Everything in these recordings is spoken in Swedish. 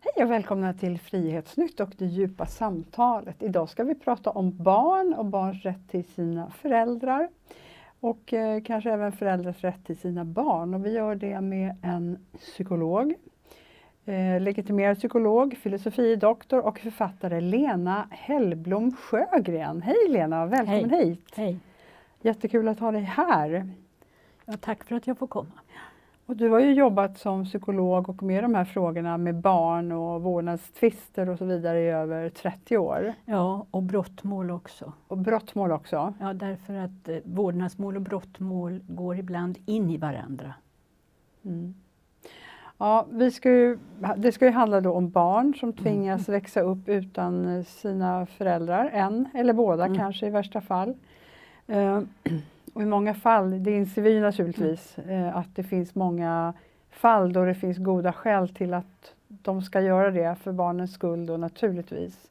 Hej och välkomna till Frihetsnytt och det djupa samtalet. Idag ska vi prata om barn och barns rätt till sina föräldrar. Och kanske även föräldrars rätt till sina barn. Och vi gör det med en psykolog, legitimerad psykolog, filosofidoktor och författare Lena Hellblom Sjögren. Hej Lena, välkommen hit. Hej. Jättekul att ha dig här. Ja, tack för att jag får komma. Och du har ju jobbat som psykolog och med de här frågorna med barn och vårdnadstvister och så vidare i över 30 år. Ja, och brottmål också. Och brottmål också. Ja, därför att vårdnadsmål och brottmål går ibland in i varandra. Mm. Ja, det ska ju handla då om barn som tvingas växa upp utan sina föräldrar, en eller båda kanske i värsta fall. Och i många fall, det inser vi naturligtvis, att det finns många fall då det finns goda skäl till att de ska göra det för barnens skull då naturligtvis.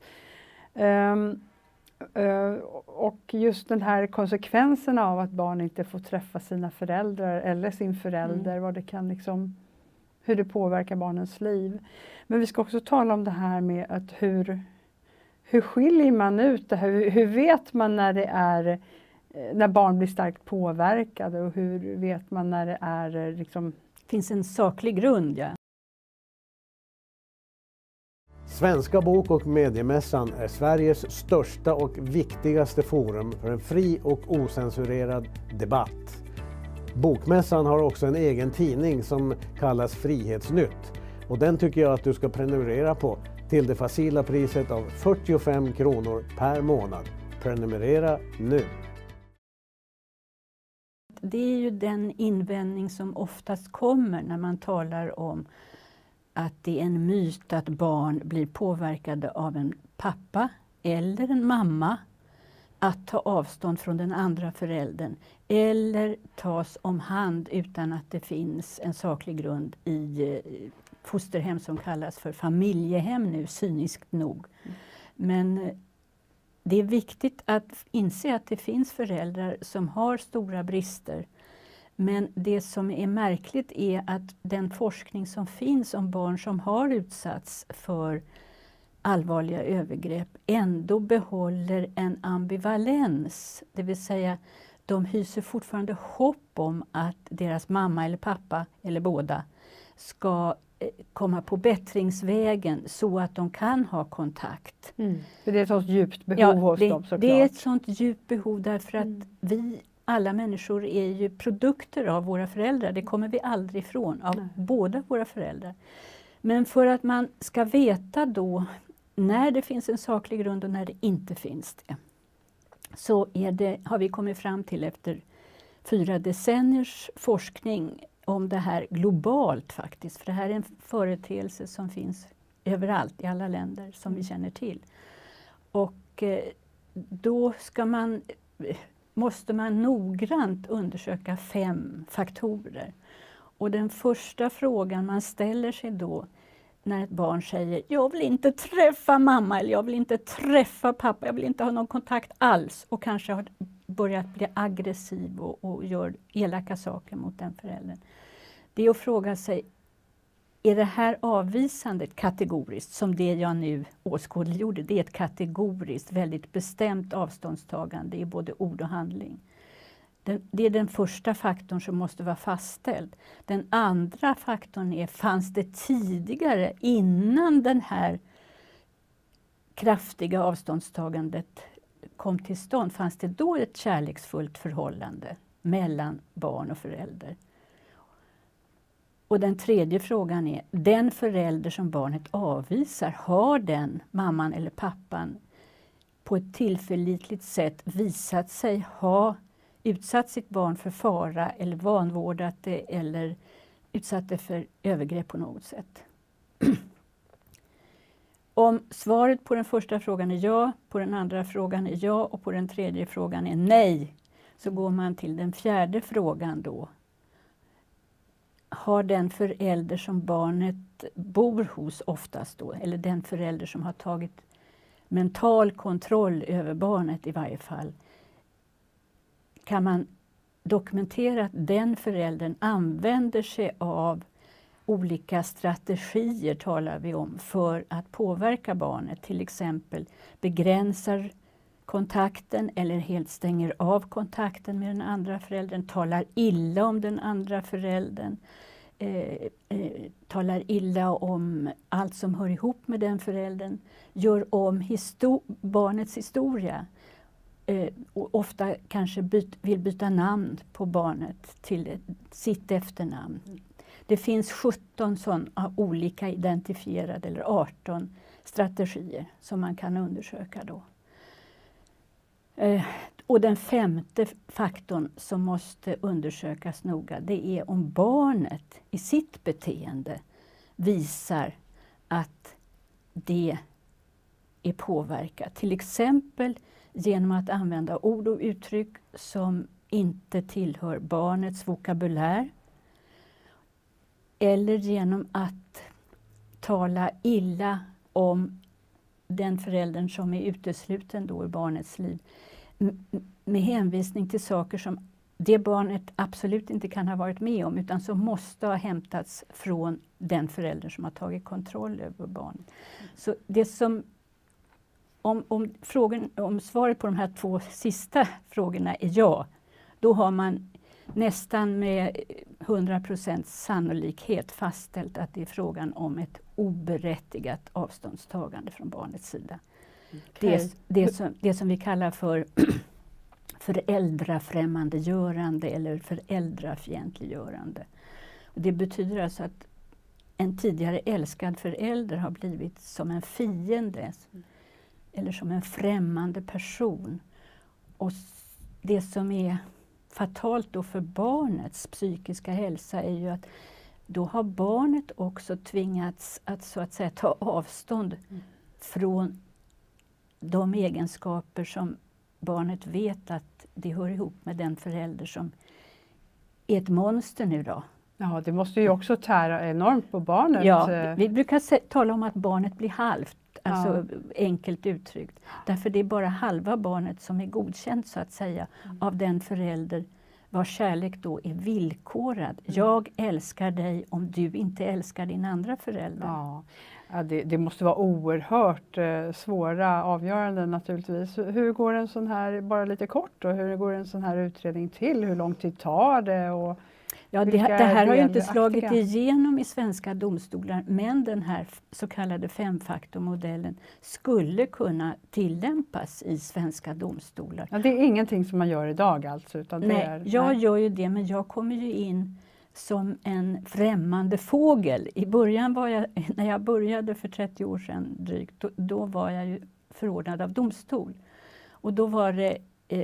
Och just den här konsekvensen av att barn inte får träffa sina föräldrar eller sin förälder, vad det kan liksom, hur det påverkar barnens liv. Men vi ska också tala om det här med att hur skiljer man ut det här, hur vet man när det är när barn blir starkt påverkade och hur vet man när det är liksom... Finns en saklig grund, ja. Svenska bok- och mediemässan är Sveriges största och viktigaste forum för en fri och ocensurerad debatt. Bokmässan har också en egen tidning som kallas Frihetsnytt och den tycker jag att du ska prenumerera på till det facila priset av 45 kronor per månad. Prenumerera nu! Det är ju den invändning som oftast kommer när man talar om att det är en myt att barn blir påverkade av en pappa eller en mamma att ta avstånd från den andra föräldern eller tas om hand utan att det finns en saklig grund i fosterhem som kallas för familjehem nu, cyniskt nog. Men det är viktigt att inse att det finns föräldrar som har stora brister. Men det som är märkligt är att den forskning som finns om barn som har utsatts för allvarliga övergrepp ändå behåller en ambivalens. Det vill säga, de hyser fortfarande hopp om att deras mamma eller pappa eller båda ska komma på bättringsvägen så att de kan ha kontakt. För det är ett sådant djupt behov hos dem såklart. Det är ett sådant djupt behov därför att vi alla människor är ju produkter av våra föräldrar. Det kommer vi aldrig ifrån, av båda våra föräldrar. Men för att man ska veta då när det finns en saklig grund och när det inte finns det. Så har vi kommit fram till efter 4 decenniers forskning om det här globalt faktiskt. För det här är en företeelse som finns överallt i alla länder som vi känner till. Och då måste man noggrant undersöka 5 faktorer. Och den första frågan man ställer sig då när ett barn säger jag vill inte träffa mamma eller jag vill inte träffa pappa, jag vill inte ha någon kontakt alls och kanske har börjat bli aggressiv och gör elaka saker mot den föräldern. Det är att fråga sig, är det här avvisandet kategoriskt som det jag nu åskådliggjorde? Det är ett kategoriskt, väldigt bestämt avståndstagande i både ord och handling. Det är den första faktorn som måste vara fastställd. Den andra faktorn är, fanns det tidigare innan den här kraftiga avståndstagandet kom till stånd, fanns det då ett kärleksfullt förhållande mellan barn och förälder? Och den tredje frågan är, den förälder som barnet avvisar, har den mamman eller pappan på ett tillförlitligt sätt visat sig ha utsatt sitt barn för fara eller vanvårdat det eller utsatt det för övergrepp på något sätt? Om svaret på den första frågan är ja, på den andra frågan är ja och på den tredje frågan är nej, så går man till den fjärde frågan då. Har den förälder som barnet bor hos oftast då, eller den förälder som har tagit mental kontroll över barnet i varje fall, kan man dokumentera att den föräldern använder sig av olika strategier talar vi om för att påverka barnet. Till exempel begränsar kontakten eller helt stänger av kontakten med den andra föräldern, talar illa om den andra föräldern, talar illa om allt som hör ihop med den föräldern, gör om barnets historia. Och ofta kanske vill byta namn på barnet till sitt efternamn. Det finns 17 sådana olika identifierade, eller 18 strategier som man kan undersöka då. Och den 5:e faktorn som måste undersökas noga, det är om barnet i sitt beteende visar att det är påverkat. Till exempel genom att använda ord och uttryck som inte tillhör barnets vokabulär. Eller genom att tala illa om den föräldern som är utesluten då i barnets liv. Med hänvisning till saker som det barnet absolut inte kan ha varit med om, utan som måste ha hämtats från den förälder som har tagit kontroll över barnet. Så det som, om svaret på de här 2 sista frågorna är ja, då har man nästan med 100% sannolikhet fastställt att det är frågan om ett oberättigat avståndstagande från barnets sida. Okay. Det som vi kallar för föräldrafrämmandegörande eller föräldrafientliggörande. Och det betyder alltså att en tidigare älskad förälder har blivit som en fiende eller som en främmande person. Och det som är fatalt då för barnets psykiska hälsa är ju att då har barnet också tvingats att så att säga ta avstånd från de egenskaper som barnet vet att det hör ihop med den förälder som är ett monster nu då. Ja, det måste ju också tära enormt på barnet. Ja, vi brukar tala om att barnet blir halvt, alltså enkelt uttryckt. Därför det är bara halva barnet som är godkänt så att säga av den förälder vars kärlek då är villkorad. Jag älskar dig om du inte älskar din andra förälder. Ja, det måste vara oerhört svåra avgöranden naturligtvis. Hur går en sån här, bara lite kort, och hur går en sån här utredning till? Hur lång tid tar det? Och ja, det här har ju inte slagit igenom i svenska domstolar, men den här så kallade 5-faktormodellen skulle kunna tillämpas i svenska domstolar. Ja, det är ingenting som man gör idag alltså? Utan jag gör ju det, men jag kommer ju in som en främmande fågel. I början när jag började för 30 år sedan drygt, då var jag ju förordnad av domstol. Och då var det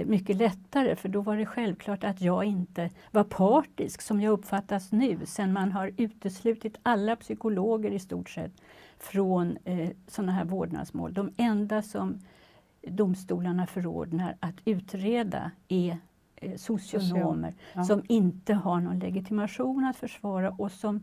mycket lättare, för då var det självklart att jag inte var partisk som jag uppfattas nu, sen man har uteslutit alla psykologer i stort sett från sådana här vårdnadsmål. De enda som domstolarna förordnar att utreda är socionomer som inte har någon legitimation att försvara, och som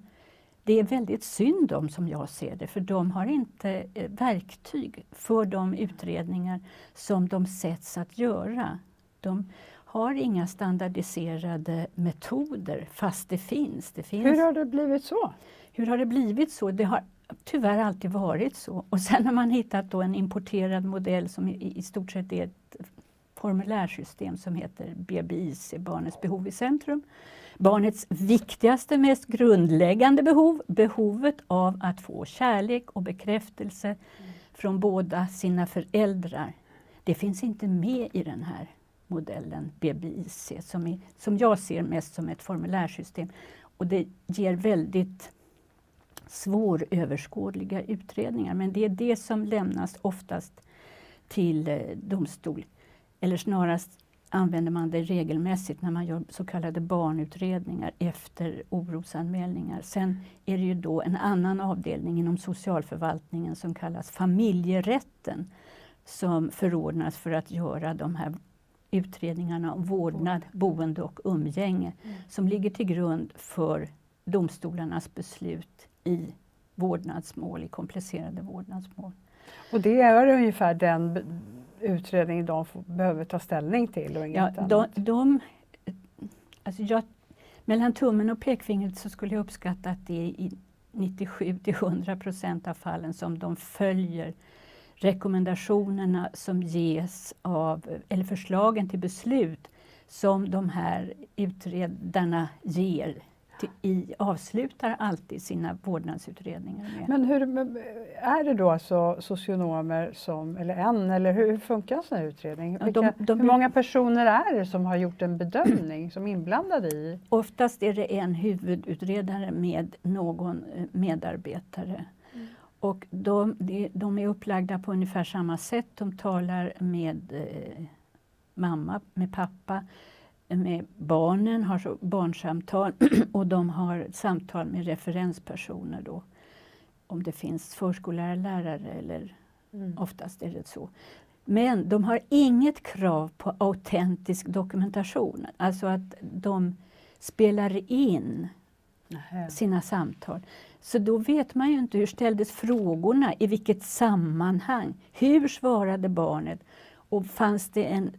det är väldigt synd om, som jag ser det, för de har inte verktyg för de utredningar som de sätts att göra. De har inga standardiserade metoder, fast det finns. Hur har det blivit så? Hur har det blivit så? Det har tyvärr alltid varit så. Och sen har man hittat då en importerad modell som i stort sett är ett formulärsystem som heter BBIC, barnets behov i centrum. Barnets viktigaste, mest grundläggande behov, behovet av att få kärlek och bekräftelse från båda sina föräldrar. Det finns inte med i den här modellen BBIC, som jag ser mest som ett formulärsystem. Och det ger väldigt svåröverskådliga utredningar, men det är det som lämnas oftast till domstol. Eller snarast använder man det regelmässigt när man gör så kallade barnutredningar efter orosanmälningar. Sen är det ju då en annan avdelning inom socialförvaltningen som kallas familjerätten, som förordnas för att göra de här utredningarna om vårdnad, boende och umgänge, som ligger till grund för domstolarnas beslut i vårdnadsmål, i komplicerade vårdnadsmål. Och det är ungefär den utredning de behöver ta ställning till och inget annat? Mellan tummen och pekfingret så skulle jag uppskatta att det i 97-100% av fallen som de följer rekommendationerna som ges eller förslagen till beslut som de här utredarna ger. Avslutar alltid sina vårdnadsutredningar med. Men är det då alltså socionomer eller hur funkar en sån här utredning? Hur många personer är det som har gjort en bedömning, som är inblandade i? Oftast är det en huvudutredare med någon medarbetare. Och de är upplagda på ungefär samma sätt. De talar med mamma, med pappa, med barnen, har barnsamtal och de har samtal med referenspersoner då. Om det finns förskollärare, lärare eller oftast är det så. Men de har inget krav på autentisk dokumentation. Alltså att de spelar in sina samtal. Så då vet man ju inte hur ställdes frågorna, i vilket sammanhang, hur svarade barnet och fanns det en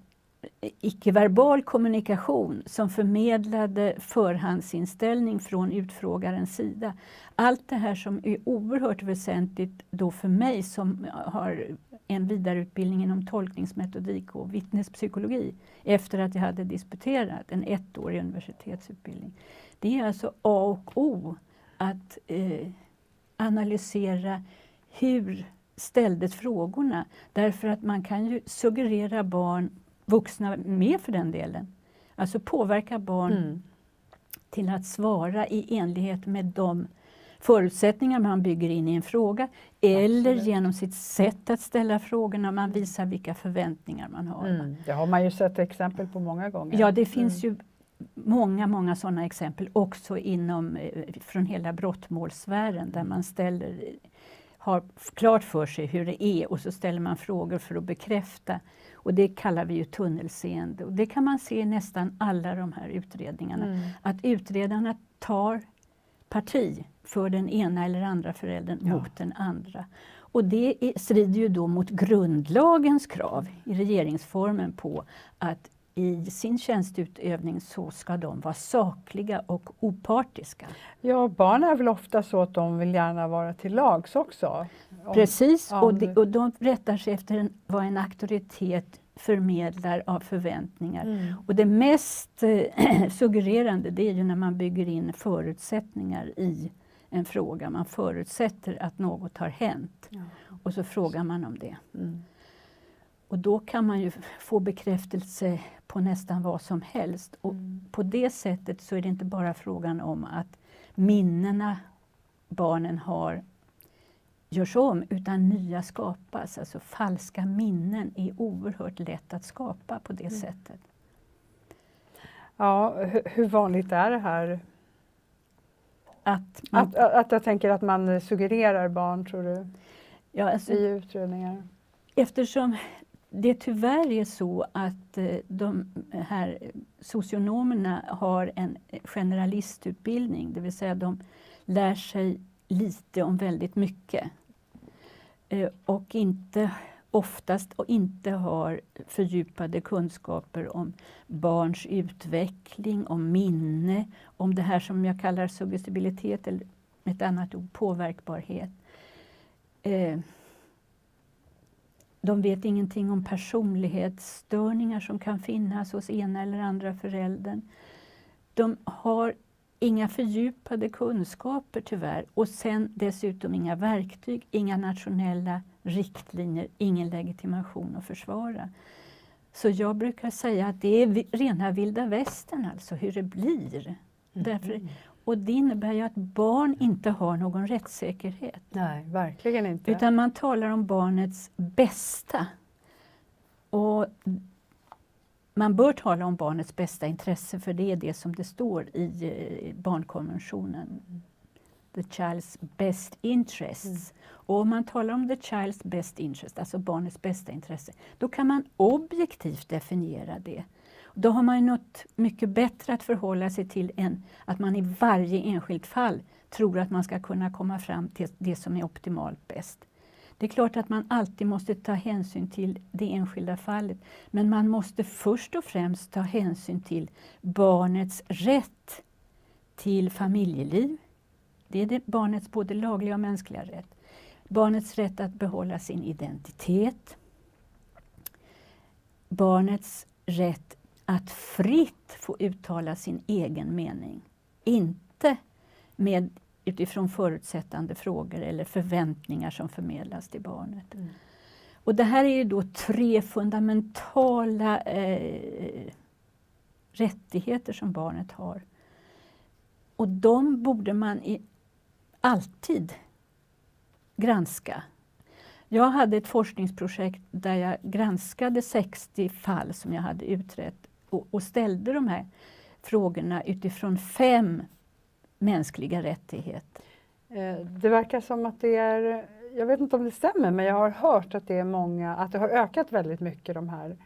icke-verbal kommunikation som förmedlade förhandsinställning från utfrågarens sida. Allt det här som är oerhört väsentligt då för mig som har en vidareutbildning inom tolkningsmetodik och vittnespsykologi efter att jag hade disputerat, en 1-årig universitetsutbildning. Det är alltså A och O att analysera hur ställdes frågorna. Därför att man kan ju suggerera barn, vuxna med för den delen, alltså påverka barn till att svara i enlighet med de förutsättningar man bygger in i en fråga. Eller genom sitt sätt att ställa frågorna, man visar vilka förväntningar man har. Det har man ju sett exempel på många gånger. Ja, det finns ju många sådana exempel också från hela brottmålssfären där man har klart för sig hur det är och så ställer man frågor för att bekräfta. Och det kallar vi ju tunnelseende. Och det kan man se i nästan alla de här utredningarna. Att utredarna tar parti för den ena eller andra föräldern mot den andra. Och det strider ju då mot grundlagens krav i regeringsformen på att i sin tjänstutövning så ska de vara sakliga och opartiska. Ja, barn är väl ofta så att de vill gärna vara till lags också. Precis, och de rättar sig efter vad en auktoritet förmedlar av förväntningar. Och det mest suggererande det är ju när man bygger in förutsättningar i en fråga. Man förutsätter att något har hänt och så frågar man om det. Och då kan man ju få bekräftelse på nästan vad som helst. Och på det sättet så är det inte bara frågan om att minnena barnen har görs om, utan nya skapas. Alltså falska minnen är oerhört lätt att skapa på det sättet. Ja, hur vanligt är det här? Att jag tänker att man suggererar barn, tror du? Ja, alltså, i utredningar? Eftersom det tyvärr är så att de här socionomerna har en generalistutbildning, det vill säga de lär sig lite om väldigt mycket och oftast inte har fördjupade kunskaper om barns utveckling, om minne, om det här som jag kallar suggestibilitet eller ett annat ord, påverkbarhet. De vet ingenting om personlighetsstörningar som kan finnas hos ena eller andra föräldern. De har inga fördjupade kunskaper tyvärr och sen dessutom inga verktyg, inga nationella riktlinjer, ingen legitimation att försvara. Så jag brukar säga att det är rena vilda västern, alltså hur det blir. Och det innebär ju att barn inte har någon rättssäkerhet. Nej, verkligen inte. Utan man talar om barnets bästa. Och man bör tala om barnets bästa intresse, för det är det som det står i barnkonventionen. The child's best interests. Och om man talar om the child's best interest, alltså barnets bästa intresse, då kan man objektivt definiera det. Då har man ju något mycket bättre att förhålla sig till än att man i varje enskilt fall tror att man ska kunna komma fram till det som är optimalt bäst. Det är klart att man alltid måste ta hänsyn till det enskilda fallet, men man måste först och främst ta hänsyn till barnets rätt till familjeliv. Det är barnets både lagliga och mänskliga rätt. Barnets rätt att behålla sin identitet. Barnets rätt att fritt få uttala sin egen mening. Inte utifrån förutsättande frågor eller förväntningar som förmedlas till barnet. Mm. Och det här är ju då 3 fundamentala rättigheter som barnet har. Och de borde man alltid granska. Jag hade ett forskningsprojekt där jag granskade 60 fall som jag hade utrett och ställde de här frågorna utifrån 5 mänskliga rättigheter. Det verkar som att det är, jag vet inte om det stämmer, men jag har hört att det är många, att det har ökat väldigt mycket de här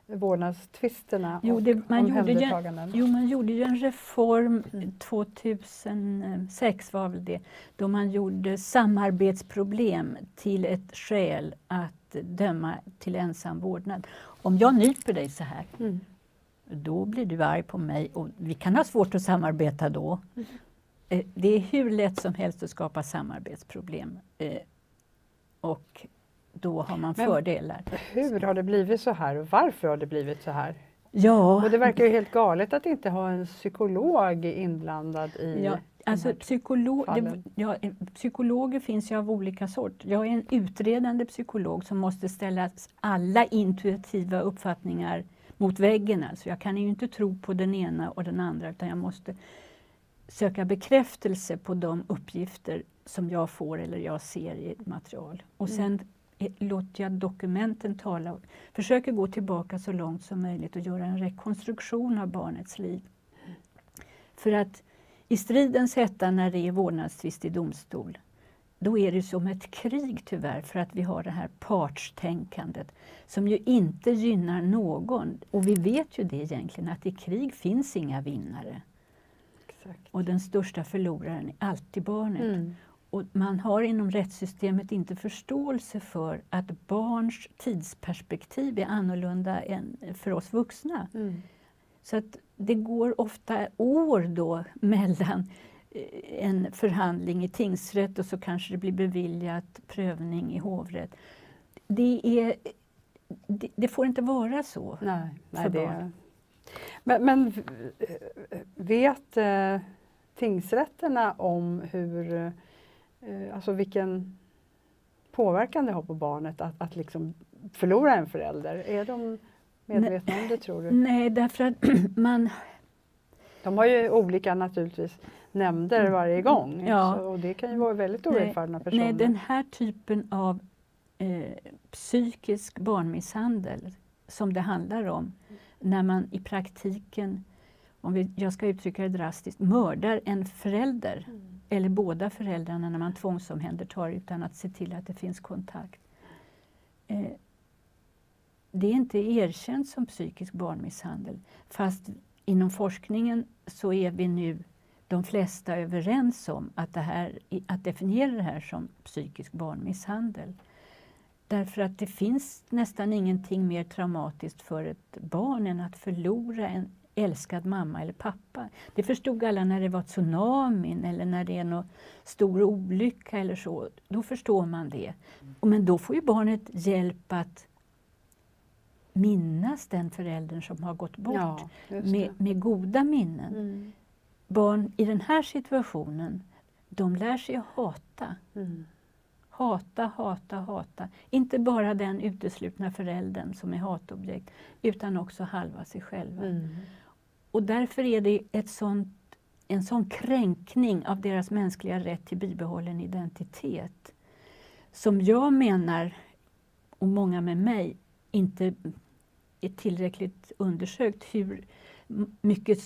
vårdnadstvisterna och omhändertaganden. Man gjorde ju en reform 2006 var väl det, då man gjorde samarbetsproblem till ett skäl att döma till ensam vårdnad. Om jag nyper dig så här, då blir du arg på mig och vi kan ha svårt att samarbeta då. Det är hur lätt som helst att skapa samarbetsproblem och då har man fördelar. Hur har det blivit så här och varför har det blivit så här? Ja. Och det verkar ju helt galet att inte ha en psykolog inblandad i alltså psykologer finns ju av olika sort. Jag är en utredande psykolog som måste ställa alla intuitiva uppfattningar mot väggen. Alltså jag kan ju inte tro på den ena och den andra, utan jag måste söka bekräftelse på de uppgifter som jag får eller jag ser i ett material. Och sen låter jag dokumenten tala. Försöker gå tillbaka så långt som möjligt och göra en rekonstruktion av barnets liv. För att i stridens hetta när det är vårdnadstvist i domstol, då är det som ett krig tyvärr, för att vi har det här partstänkandet som ju inte gynnar någon. Och vi vet ju det egentligen, att i krig finns inga vinnare. Exakt. Och den största förloraren är alltid barnet. Och man har inom rättssystemet inte förståelse för att barns tidsperspektiv är annorlunda än för oss vuxna. Så att det går ofta år då mellan en förhandling i tingsrätt och så kanske det blir beviljat prövning i hovrätt. Det får inte vara så för barn. Men vet tingsrätterna om hur, alltså vilken påverkan det har på barnet att liksom förlora en förälder? Är de medvetna om det, tror du? Nej, därför att de har ju olika naturligtvis nämnder varje gång. Ja. Och det kan ju vara väldigt oerfarna personer. Nej, den här typen av psykisk barnmisshandel som det handlar om, när man i praktiken, jag ska uttrycka det drastiskt, mördar en förälder eller båda föräldrarna när man tvångsomhändertar utan att se till att det finns kontakt. Det är inte erkänt som psykisk barnmisshandel, fast inom forskningen så är vi nu de flesta överens om att definiera det här som psykisk barnmisshandel. Därför att det finns nästan ingenting mer traumatiskt för ett barn än att förlora en älskad mamma eller pappa. Det förstod alla när det var tsunamin eller när det är någon stor olycka eller så. Då förstår man det. Men då får ju barnet hjälp att minnas den föräldern som har gått bort med goda minnen. Barn i den här situationen, de lär sig att hata. Hata. Inte bara den uteslutna föräldern som är hatobjekt, utan också halva sig själva. Och därför är det en sån kränkning av deras mänskliga rätt till bibehållen identitet som jag menar, och många med mig, inte är tillräckligt undersökt hur mycket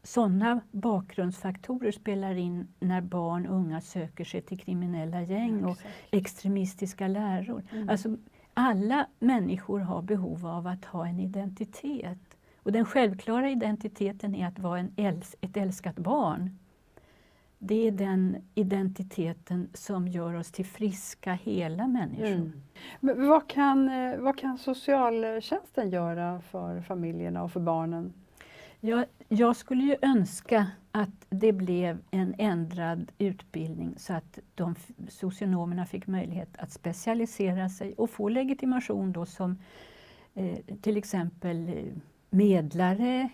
sådana bakgrundsfaktorer spelar in när barn och unga söker sig till kriminella gäng och extremistiska läror. Alltså, alla människor har behov av att ha en identitet. Och den självklara identiteten är att vara ett älskat barn. Det är den identiteten som gör oss till friska, hela människor. Men vad kan socialtjänsten göra för familjerna och för barnen? Jag skulle ju önska att det blev en ändrad utbildning så att socionomerna fick möjlighet att specialisera sig och få legitimation då som till exempel medlare,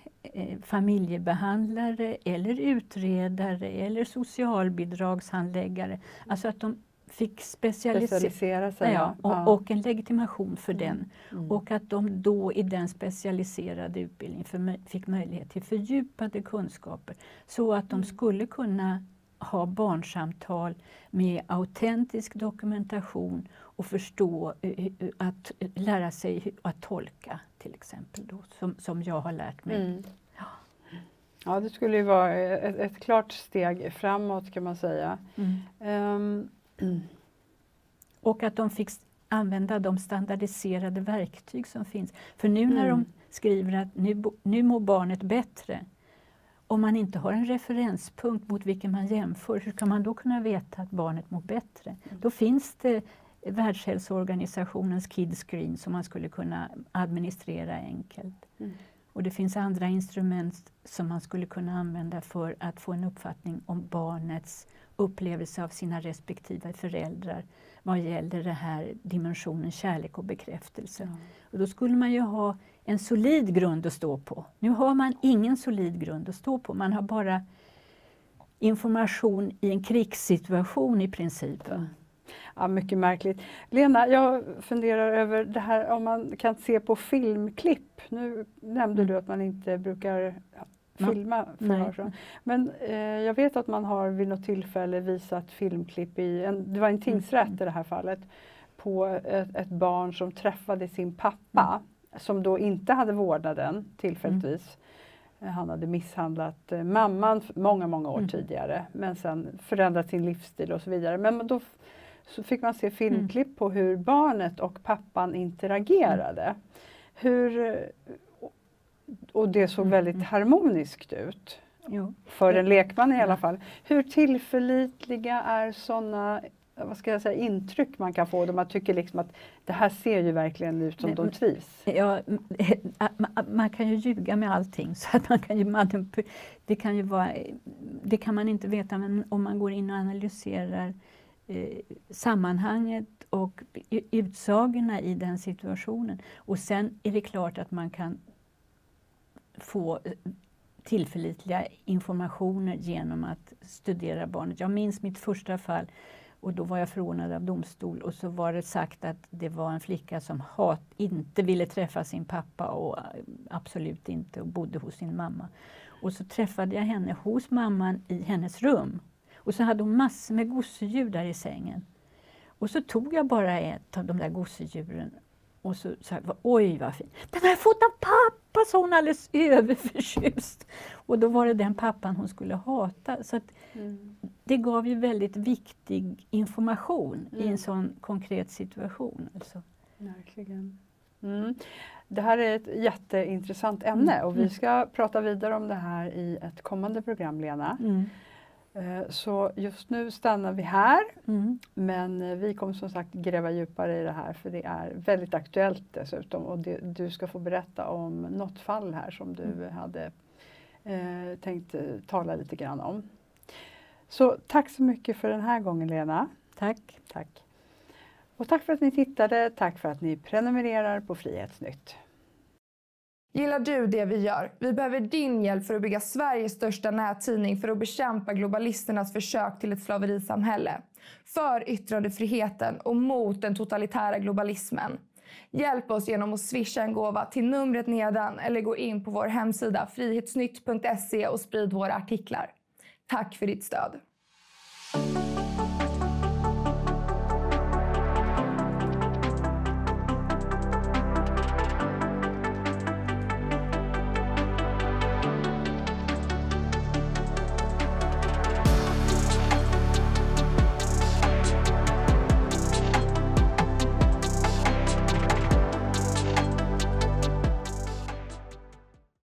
familjebehandlare eller utredare eller socialbidragshandläggare. Alltså att de fick specialisera sig och en legitimation för den. Och att de då i den specialiserade utbildningen fick möjlighet till fördjupade kunskaper så att de skulle kunna ha barnsamtal med autentisk dokumentation och förstå att lära sig att tolka till exempel då, som jag har lärt mig. Ja, det skulle ju vara ett klart steg framåt kan man säga. Och att de fick använda de standardiserade verktyg som finns. För nu när de skriver att nu mår barnet bättre, om man inte har en referenspunkt mot vilken man jämför, hur kan man då kunna veta att barnet mår bättre? Då finns det Världshälsoorganisationens KidScreen som man skulle kunna administrera enkelt. Och det finns andra instrument som man skulle kunna använda för att få en uppfattning om barnets upplevelse av sina respektive föräldrar vad gäller den här dimensionen kärlek och bekräftelse. Och då skulle man ju ha en solid grund att stå på. Nu har man ingen solid grund att stå på. Man har bara information i en krigssituation i princip. Ja, mycket märkligt. Lena, jag funderar över det här om man kan se på filmklipp. Nu nämnde du att man inte brukar filma förhör. Men jag vet att man har vid något tillfälle visat filmklipp det var en tingsrätt i det här fallet, på ett barn som träffade sin pappa som då inte hade vårdnaden tillfälligtvis. Han hade misshandlat mamman många år tidigare men sen förändrat sin livsstil och så vidare. Men då så fick man se filmklipp på hur barnet och pappan interagerade. Och det såg väldigt harmoniskt ut. För en lekman i alla fall. Hur tillförlitliga är sådana intryck man kan få då man tycker liksom att det här ser ju verkligen ut som de trivs? Ja, man kan ju ljuga med allting. Så att det kan man inte veta, men om man går in och analyserar sammanhanget och utsagorna i den situationen. Och sen är det klart att man kan få tillförlitliga informationer genom att studera barnet. Jag minns mitt första fall och då var jag förordnad av domstol och så var det sagt att det var en flicka som inte ville träffa sin pappa och absolut inte och bodde hos sin mamma. Och så träffade jag henne hos mamman i hennes rum. Och så hade hon massor med gosedjur där i sängen. Och så tog jag bara ett av de där gosedjuren. Och så sa jag, oj vad fint. Den har jag fått av pappa, sa hon alldeles överförtjust. Och då var det den pappan hon skulle hata. Så att det gav ju väldigt viktig information i en sån konkret situation. Alltså. Verkligen. Det här är ett jätteintressant ämne och vi ska prata vidare om det här i ett kommande program, Lena. Så just nu stannar vi här, men vi kommer som sagt gräva djupare i det här för det är väldigt aktuellt dessutom och du ska få berätta om något fall här som du hade tänkt tala lite grann om. Så tack så mycket för den här gången, Lena. Tack. Tack. Och tack för att ni tittade, tack för att ni prenumererar på Frihetsnytt. Gillar du det vi gör? Vi behöver din hjälp för att bygga Sveriges största nättidning för att bekämpa globalisternas försök till ett slaverisamhälle. För yttrandefriheten och mot den totalitära globalismen. Hjälp oss genom att swisha en gåva till numret nedan eller gå in på vår hemsida frihetsnytt.se och sprid våra artiklar. Tack för ditt stöd!